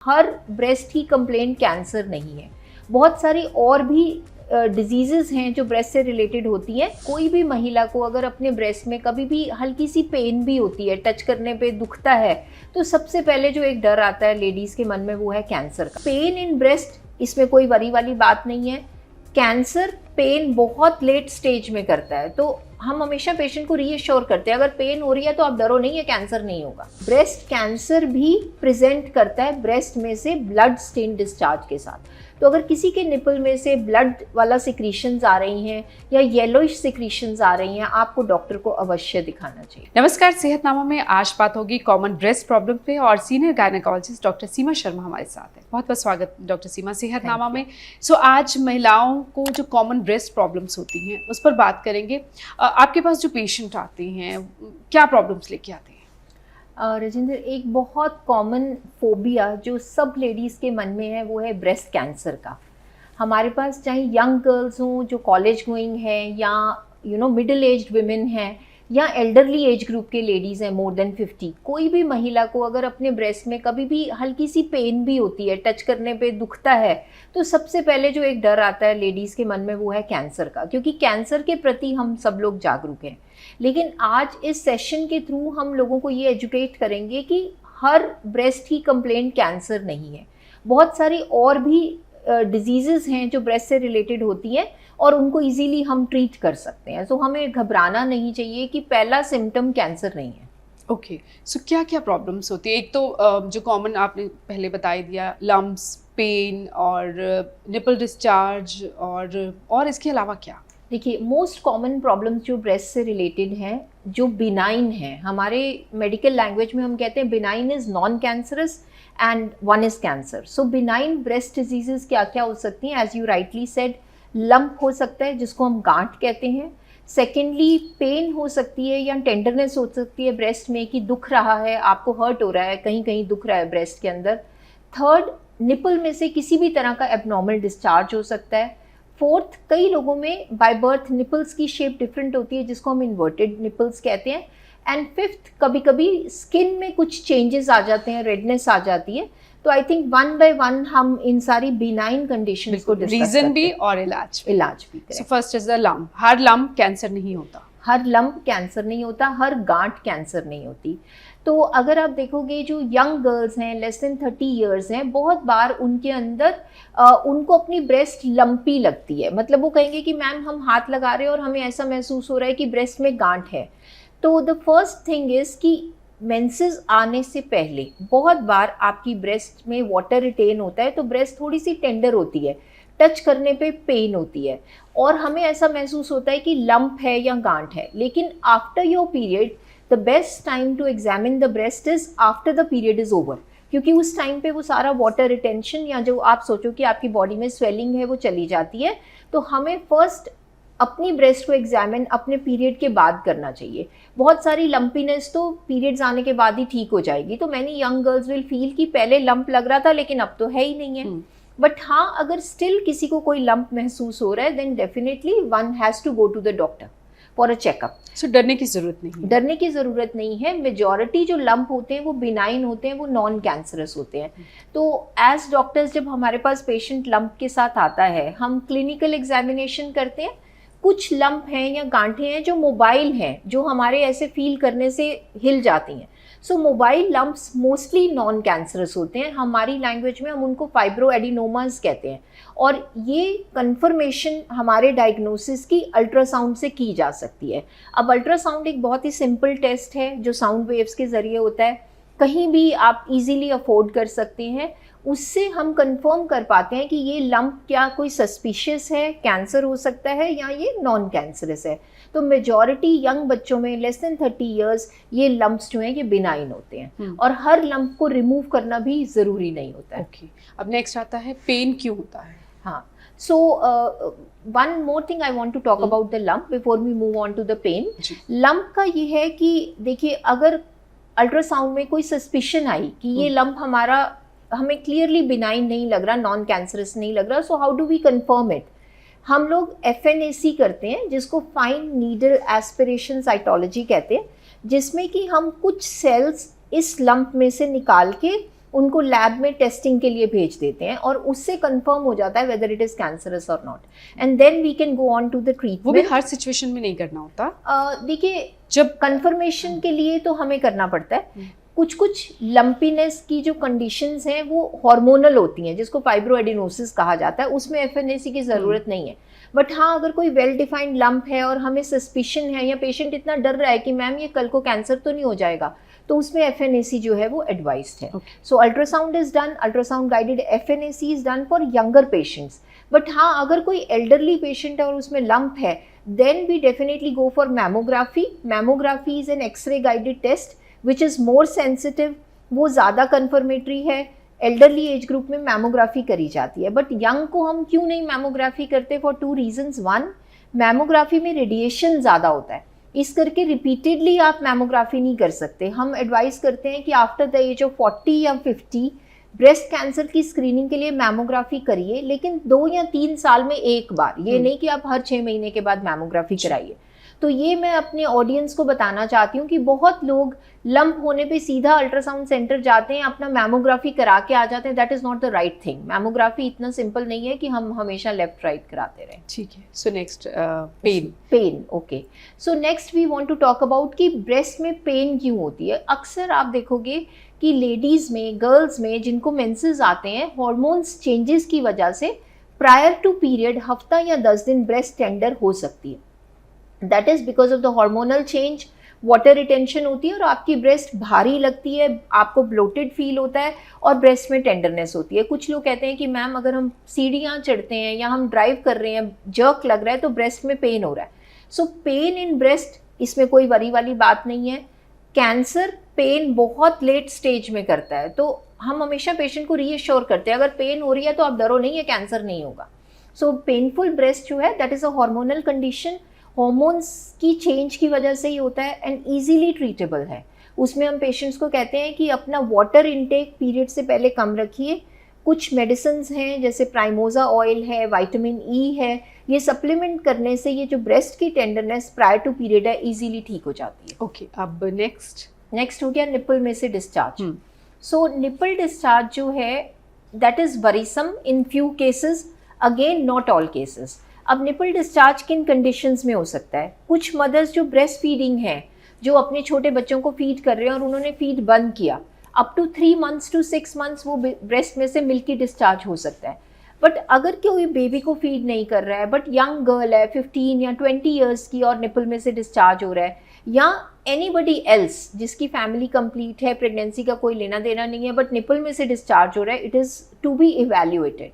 हर breast की complaint cancer नहीं है। बहुत सारी और भी डिजीज़ेज़ हैं जो ब्रेस्ट से रिलेटेड होती हैं। कोई भी महिला को अगर अपने ब्रेस्ट में कभी भी हल्की सी पेन भी होती है, टच करने पे दुखता है, तो सबसे पहले जो एक डर आता है लेडीज़ के मन में वो है कैंसर का। पेन इन ब्रेस्ट, इसमें कोई वरी वाली बात नहीं है। कैंसर पेन बहुत लेट स्टेज में करता है, तो हम हमेशा पेशेंट को रीअश्योर करते हैं अगर पेन हो रही है तो आप डरो नहीं, है कैंसर नहीं होगा। ब्रेस्ट कैंसर भी प्रेजेंट करता है ब्रेस्ट में से ब्लड स्टेन डिस्चार्ज के साथ। तो अगर किसी के निपल में से ब्लड वाला सिक्रीशंस आ रही हैं या येलोइश सिक्रीशंस आ रही हैं, आपको डॉक्टर को अवश्य दिखाना चाहिए। नमस्कार, सेहतनामा में आज बात होगी कॉमन ब्रेस्ट प्रॉब्लम पे और सीनियर गायनेकोलॉजिस्ट डॉक्टर सीमा शर्मा हमारे साथ है। बहुत बहुत स्वागत डॉक्टर सीमा सेहतनामा में। आज महिलाओं को जो कॉमन ब्रेस्ट प्रॉब्लम्स होती हैं उस पर बात करेंगे। आपके पास जो पेशेंट आते हैं क्या प्रॉब्लम्स लेके आते हैं? राजेंद्र, एक बहुत कॉमन फोबिया जो सब लेडीज़ के मन में है वो है ब्रेस्ट कैंसर का। हमारे पास चाहे यंग गर्ल्स हों जो कॉलेज गोइंग हैं या मिडिल एज्ड विमेन हैं या एल्डरली एज ग्रुप के लेडीज़ हैं मोर देन 50, कोई भी महिला को अगर अपने ब्रेस्ट में कभी भी हल्की सी पेन भी होती है, टच करने पे दुखता है, तो सबसे पहले जो एक डर आता है लेडीज़ के मन में वो है कैंसर का, क्योंकि कैंसर के प्रति हम सब लोग जागरूक हैं। लेकिन आज इस सेशन के थ्रू हम लोगों को ये एजुकेट करेंगे कि हर ब्रेस्ट की कंप्लेंट कैंसर नहीं है। बहुत सारी और भी डिजीज़ेज़ हैं जो ब्रेस्ट से रिलेटेड होती हैं और उनको इजीली हम ट्रीट कर सकते हैं। तो हमें घबराना नहीं चाहिए कि पहला सिम्टम कैंसर नहीं है। ओके, सो क्या क्या प्रॉब्लम्स होती है? एक तो जो कॉमन आपने पहले बता ही दिया, लम्प्स, पेन और निपल डिस्चार्ज, और इसके अलावा क्या? देखिए, मोस्ट कॉमन प्रॉब्लम्स जो ब्रेस्ट से रिलेटेड हैं जो बिनाइन हैं, हमारे मेडिकल लैंग्वेज में हम कहते हैं benign is non cancerous and one is cancer. So benign breast diseases क्या क्या हो सकती हैं? As you rightly said, lump हो सकता है जिसको हम गांठ कहते हैं। सेकेंडली, पेन हो सकती है या टेंडरनेस हो सकती है ब्रेस्ट में कि दुख रहा है, आपको हर्ट हो रहा है, कहीं कहीं दुख रहा है ब्रेस्ट के अंदर। थर्ड, निपल में से किसी भी तरह का एबनॉर्मल डिस्चार्ज हो सकता है। फोर्थ, कई लोगों में बाय बर्थ निपल्स की शेप डिफरेंट होती है जिसको हम इन्वर्टेड निपल्स कहते हैं। एंड फिफ्थ, कभी कभी स्किन में कुछ चेंजेस आ जाते हैं, रेडनेस आ जाती है। तो I think one by one हम इन सारी बिनाइन कंडीशंस को डिस्कस करते हैं। रीजन भी और इलाज भी। So first is the lump. Her lump cancer नहीं होता। हर लंप कैंसर नहीं होता, हर गांठ कैंसर नहीं होती। तो अगर आप देखोगे जो यंग गर्ल्स हैं, लेस देन 30 ईयर्स हैं, बहुत बार उनके अंदर उनको अपनी ब्रेस्ट लंपी लगती है। मतलब वो कहेंगे कि मैम हम हाथ लगा रहे हैं और हमें ऐसा महसूस हो रहा है कि ब्रेस्ट में गांठ है। तो द फर्स्ट थिंग इज़ कि मेंसेस आने से पहले बहुत बार आपकी ब्रेस्ट में वाटर रिटेन होता है, तो ब्रेस्ट थोड़ी सी टेंडर होती है, टच करने पे पेन होती है और हमें ऐसा महसूस होता है कि लंप है या गांठ है। लेकिन after your period the best time to examine the breast is after the period is over, क्योंकि उस टाइम पे वो सारा वाटर रिटेंशन या जो आप सोचो कि आपकी बॉडी में स्वेलिंग है वो चली जाती है। तो हमें फर्स्ट अपनी ब्रेस्ट को एग्जामिन अपने पीरियड के बाद करना चाहिए। बहुत सारी लंपीनेस तो पीरियड्स आने के बाद ही ठीक हो जाएगी। तो many young girls will feel कि पहले लंप लग रहा था लेकिन अब तो है ही नहीं है। बट हाँ, अगर स्टिल किसी को कोई लंप महसूस हो रहा है then definitely one has to go to the doctor for a checkup. So डरने की जरूरत नहीं है। डरने की ज़रूरत नहीं है। मेजॉरिटी जो लंप होते हैं वो बिनाइन होते हैं, वो नॉन कैंसरस होते हैं। तो एज डॉक्टर्स जब हमारे पास पेशेंट लंप के साथ आता है, हम क्लिनिकल एग्जामिनेशन करते हैं। कुछ लंप हैं या गांठें हैं जो मोबाइल हैं, जो हमारे ऐसे फील करने से हिल जाती हैं। So mobile lumps mostly non cancerous होते हैं। हमारी लैंग्वेज में हम उनको फाइब्रोएडिनोमास कहते हैं और ये कंफर्मेशन हमारे डायग्नोसिस की अल्ट्रासाउंड से की जा सकती है। अब अल्ट्रासाउंड एक बहुत ही सिंपल टेस्ट है जो साउंड वेव्स के ज़रिए होता है, कहीं भी आप इजीली अफोर्ड कर सकते हैं। उससे हम कंफर्म कर पाते हैं कि ये लंप क्या कोई सस्पिशियस है, कैंसर हो सकता है या ये नॉन कैंसरस है। तो मेजॉरिटी यंग बच्चों में लेस देन 30 इयर्स ये लंप्स जो हैं ये बिनाइन होते हैं और हर लंप को रिमूव करना भी ज़रूरी नहीं होता है। ओके, अब नेक्स्ट आता है पेन क्यों होता है? हाँ, so one more thing I want to talk about the lump before we move on to the pain. Lump का ये है कि देखिए, अगर अल्ट्रासाउंड में कोई सस्पिशन आई कि ये लंप हमें क्लियरली बिनाइन नहीं लग रहा, नॉन कैंसरस नहीं लग रहा, so how do we confirm it? हम लोग FNAC करते हैं जिसको फाइन नीडल एस्पिरेशन साइटोलॉजी कहते हैं, जिसमें कि हम कुछ सेल्स इस लंप में से निकाल के उनको लैब में टेस्टिंग के लिए भेज देते हैं और उससे कंफर्म हो जाता है वेदर इट इज कैंसरस और not and then we can go on to the वो भी ट्रीटमेंट। हर सिचुएशन में नहीं करना होता। देखिए जब कंफर्मेशन के लिए तो हमें करना पड़ता है। कुछ कुछ लंपीनेस की जो कंडीशंस हैं वो हार्मोनल होती हैं, जिसको फाइब्रोएडिनोसिस कहा जाता है, उसमें एफएनएसी की ज़रूरत नहीं है। बट हाँ, अगर कोई वेल डिफाइंड लंप है और हमें सस्पिशन है या पेशेंट इतना डर रहा है कि मैम ये कल को कैंसर तो नहीं हो जाएगा, तो उसमें एफएनएसी जो है वो एडवाइज्ड है। So ultrasound is done, ultrasound guided FNAC is done for younger patients. But हाँ, अगर कोई एल्डरली पेशेंट है और उसमें लंप है, then we definitely go for mammography. Mammography is an X-ray guided test which is more sensitive, वो ज़्यादा confirmatory है। एल्डरली एज ग्रुप में मैमोग्राफी करी जाती है, बट यंग को हम क्यों नहीं मैमोग्राफी करते? For 2 reasons. 1, मैमोग्राफी में रेडिएशन ज़्यादा होता है, इस करके रिपीटेडली आप मैमोग्राफी नहीं कर सकते। हम एडवाइस करते हैं कि आफ्टर द एज ऑफ 40 या 50 ब्रेस्ट कैंसर की स्क्रीनिंग के लिए मैमोग्राफी करिए, लेकिन 2 या 3 साल में एक बार, ये नहीं कि आप हर 6 महीने के बाद मैमोग्राफी कराइए। तो ये मैं अपने ऑडियंस को बताना चाहती हूँ कि बहुत लोग लंप होने पे सीधा अल्ट्रासाउंड सेंटर जाते हैं, अपना मैमोग्राफी करा के आ जाते हैं। That is not the right thing. Mammography इतना सिंपल नहीं है कि हम हमेशा लेफ्ट राइट कराते रहें। ठीक है। So next pain. Okay. So next we want to talk about कि ब्रेस्ट में पेन क्यों होती है। अक्सर आप देखोगे कि लेडीज़ में, गर्ल्स में जिनको मेंसेस आते हैं, हॉर्मोन्स चेंजेस की वजह से प्रायर टू पीरियड हफ्ता या 10 दिन ब्रेस्ट टेंडर हो सकती है। That is because of the hormonal change, water retention होती है और आपकी ब्रेस्ट भारी लगती है, आपको ब्लोटेड फील होता है और ब्रेस्ट में टेंडरनेस होती है। कुछ लोग कहते हैं कि मैम अगर हम सीढ़ियाँ चढ़ते हैं या हम ड्राइव कर रहे हैं, जर्क लग रहा है, तो ब्रेस्ट में पेन हो रहा है। सो पेन इन ब्रेस्ट, इसमें कोई वरी वाली बात नहीं है। कैंसर पेन बहुत लेट स्टेज में करता है, तो हम हमेशा पेशेंट को रीअश्योर करते हैं अगर पेन हो रही है तो आप डरो नहीं, है कैंसर नहीं होगा। सो पेनफुल ब्रेस्ट जो है that is a hormonal condition, hormones की चेंज की वजह से ही होता है एंड ईजीली ट्रीटेबल है। उसमें हम पेशेंट्स को कहते हैं कि अपना वाटर इनटेक पीरियड से पहले कम रखिए। कुछ मेडिसिन्स हैं जैसे प्राइमोजा ऑयल है, विटामिन ई है, ये सप्लीमेंट करने से ये जो ब्रेस्ट की टेंडरनेस प्रायर टू पीरियड है ईजीली ठीक हो जाती है। ओके, अब नेक्स्ट हो गया निपल में से डिस्चार्ज। सो निपल डिस्चार्ज जो है that is worrisome in few cases, again not all cases. अब निपल डिस्चार्ज किन कंडीशंस में हो सकता है? कुछ मदर्स जो ब्रेस्ट फीडिंग है, जो अपने छोटे बच्चों को फीड कर रहे हैं और उन्होंने फीड बंद किया, up to 3 months to 6 months वो ब्रेस्ट में से मिल्की डिस्चार्ज हो सकता है। बट अगर कोई बेबी को फीड नहीं कर रहा है, बट यंग गर्ल है 15 या 20 ईयर्स की और निपल में से डिस्चार्ज हो रहा है, या एनीबडी एल्स जिसकी फैमिली कंप्लीट है, प्रेगनेंसी का कोई लेना देना नहीं है, बट निपल में से डिस्चार्ज हो रहा है, it is to be evaluated.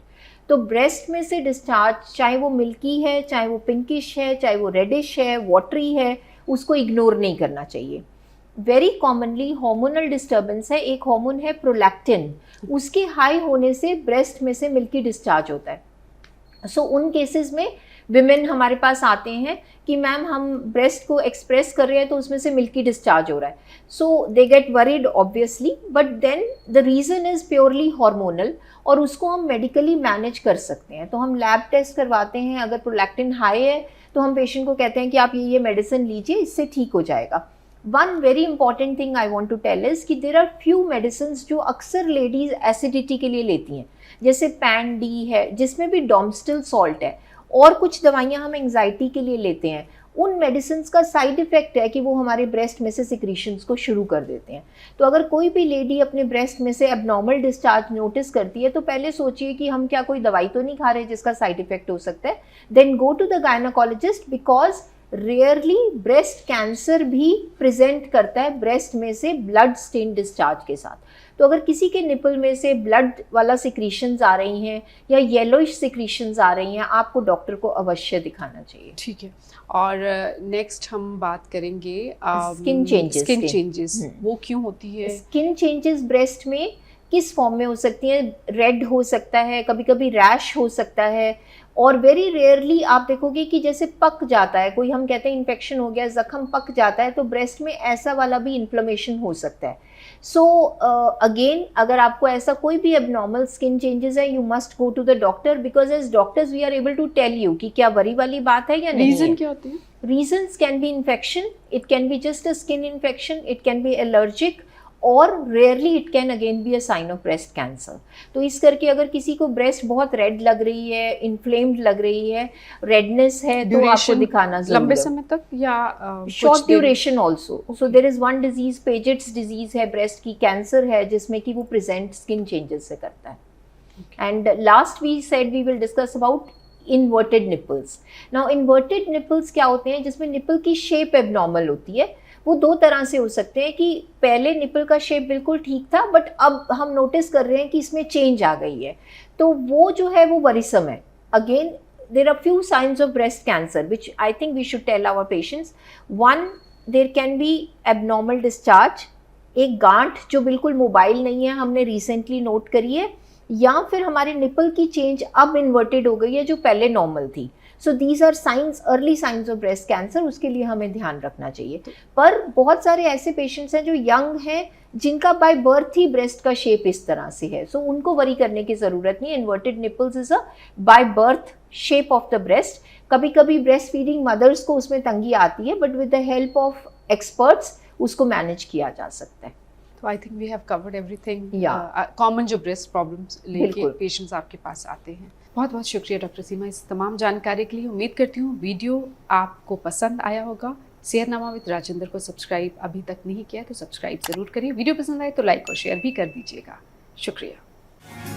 तो ब्रेस्ट में से डिस्चार्ज, चाहे वो मिल्की है, चाहे वो पिंकिश है, चाहे वो रेडिश है, वाटरी है, उसको इग्नोर नहीं करना चाहिए। वेरी कॉमनली हार्मोनल डिस्टर्बेंस है, एक हार्मोन है प्रोलैक्टिन, उसके हाई होने से ब्रेस्ट में से मिल्की डिस्चार्ज होता है। सो उन केसेस में विमेन हमारे पास आते हैं कि मैम हम ब्रेस्ट को एक्सप्रेस कर रहे हैं तो उसमें से मिल्की डिस्चार्ज हो रहा है। So they get worried obviously, but then the reason is purely hormonal और उसको हम मेडिकली मैनेज कर सकते हैं। तो हम लैब टेस्ट करवाते हैं, अगर प्रोलैक्टिन हाई है तो हम पेशेंट को कहते हैं कि आप ये मेडिसिन लीजिए, इससे ठीक हो जाएगा। One very important thing I want to tell is कि देर आर फ्यू मेडिसिन जो अक्सर लेडीज एसिडिटी के लिए लेती हैं, जैसे पैन डी है जिसमें भी डोमस्टिल सॉल्ट है, और कुछ दवाइयाँ हम एंग्जाइटी के लिए लेते हैं। उन मेडिसिन का साइड इफेक्ट है कि वो हमारे ब्रेस्ट में से सिक्रीशंस को शुरू कर देते हैं। तो अगर कोई भी लेडी अपने ब्रेस्ट में से एबनॉर्मल डिस्चार्ज नोटिस करती है तो पहले सोचिए कि हम क्या कोई दवाई तो नहीं खा रहे जिसका साइड इफेक्ट हो सकता है। Then go to the gynaecologist, because rarely breast cancer भी प्रेजेंट करता है ब्रेस्ट में से ब्लड स्टेन डिस्चार्ज के साथ। तो अगर किसी के निपल में से ब्लड वाला सिक्रीशंस आ रही हैं या येलोइश सिक्रीशंस आ रही हैं, आपको डॉक्टर को अवश्य दिखाना चाहिए। ठीक है। और नेक्स्ट हम बात करेंगे स्किन चेंजेस। वो क्यों होती है? स्किन चेंजेस ब्रेस्ट में किस फॉर्म में हो सकती हैं? रेड हो सकता है, कभी कभी रैश हो सकता है, और वेरी रेयरली आप देखोगे कि जैसे पक जाता है, कोई हम कहते हैं इन्फेक्शन हो गया, जख्म पक जाता है, तो ब्रेस्ट में ऐसा वाला भी इन्फ्लेमेशन हो सकता है। सो अगेन अगर आपको ऐसा कोई भी एबनॉर्मल स्किन चेंजेस है, you must go to the doctor, because as doctors we are able to tell you कि क्या वरी वाली बात है या नहीं। रीजन क्या होती है? Reasons can be infection, it can be just a skin infection, it can be allergic, और rarely it can again be a sign of breast cancer. तो इस करके अगर किसी को ब्रेस्ट बहुत रेड लग रही है, इन्फ्लेम्ड लग रही है, रेडनेस है, तो आपको दिखाना जरूरी है। लंबे समय तक या short duration also. So there is one disease, Piaget's disease है ब्रेस्ट की, कैंसर है जिसमें कि वो प्रेजेंट स्किन चेंजेस से करता है। And last we said we will discuss about inverted nipples. Now inverted nipples क्या होते हैं, जिसमें निपल की शेप एबनॉर्मल होती है। वो दो तरह से हो सकते हैं कि पहले निपल का शेप बिल्कुल ठीक था बट अब हम नोटिस कर रहे हैं कि इसमें चेंज आ गई है, तो वो जो है वो वरीसम है। Again there are few signs of breast cancer which I think we should tell our patients. One, there can be abnormal discharge, एक गांठ जो बिल्कुल मोबाइल नहीं है, हमने रिसेंटली नोट करी है, या फिर हमारे निपल की चेंज अब इन्वर्टेड हो गई है जो पहले नॉर्मल थी। So these are signs, early signs of breast cancer, उसके लिए हमें ध्यान रखना चाहिए। पर बहुत सारे ऐसे पेशेंट्स हैं जो यंग हैं जिनका बाय बर्थ ही ब्रेस्ट का शेप इस तरह से है, सो उनको वरी करने की ज़रूरत नहीं। Inverted nipples is a by birth shape of the breast. कभी कभी ब्रेस्ट फीडिंग मदर्स को उसमें तंगी आती है, but with the help of experts उसको मैनेज किया जा सकता है। तो I think we have covered everything. Yeah. Common जो ब्रेस्ट प्रॉब्लम्स लेके बिल्कुल। पेशेंट्स आपके पास आते हैं। बहुत बहुत शुक्रिया डॉक्टर सीमा इस तमाम जानकारी के लिए। उम्मीद करती हूँ वीडियो आपको पसंद आया होगा। सेहतनामा विद राजेंद्र को सब्सक्राइब अभी तक नहीं किया तो सब्सक्राइब ज़रूर करिए। वीडियो पसंद आए तो लाइक और शेयर भी कर दीजिएगा। शुक्रिया।